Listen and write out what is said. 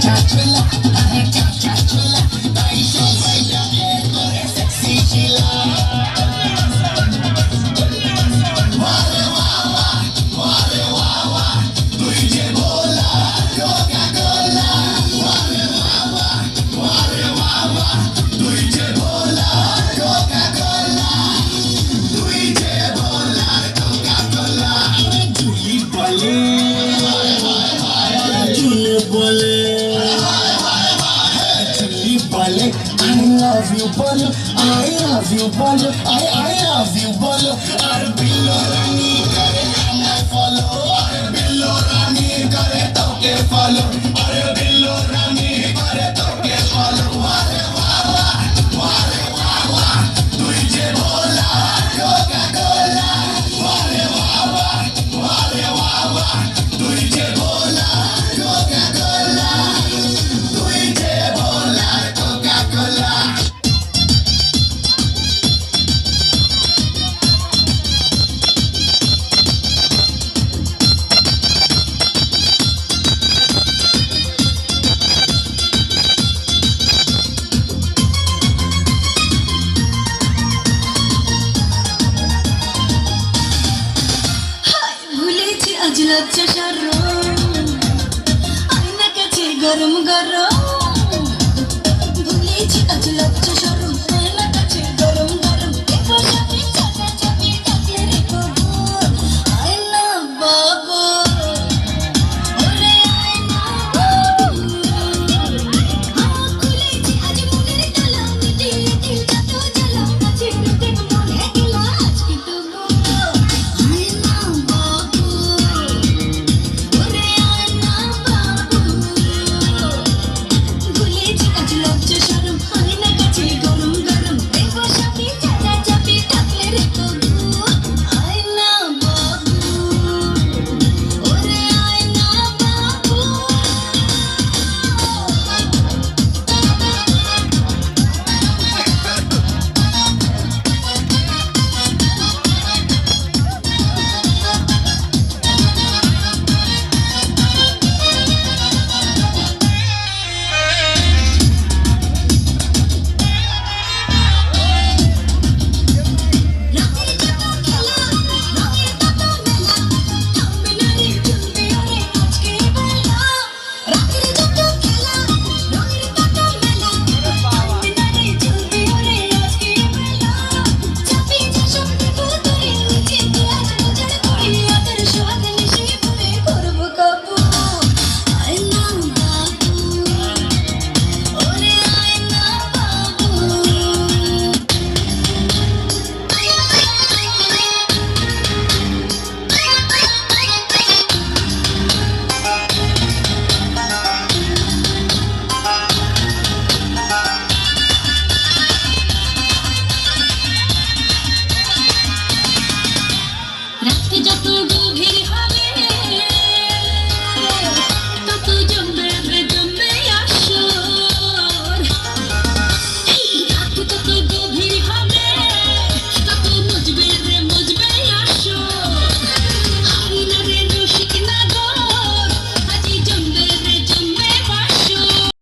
চাচলা আরে চাচলা তাই সবাই ডাকে করে সেক্সি চিলা ওয়ারে ওয়াওয়া ওয়ারে ওয়াওয়া তুই যে বলা কোকা কোলা ওয়ারে ওয়াওয়া ওয়ারে ওয়াওয়া তুই যে বলা কোকা কোলা তুই যে বলা কোকা কোলা জুলি বলে জুলি বলে জুলি বলে I love you bolo I love you bolo I love you bolo আর বিল্লো রানী করে আমায় ফলো আর বিল্লো রানী করে তোকে ফলো আর বিল্লো রানী করে তোকে ফলো ওয়ারে ওয়াওয়া ওয়ারে ওয়াওয়া তুই যে বলা কোকা কোলা ওয়ারে ওয়াওয়া ওয়ারে ওয়াওয়া তুই যে বলা কোকা কোলা তুই যে বলা কোকা কোলা ভুলেছি আজ লজ্জা সরম আয়না কাছে গরম গরম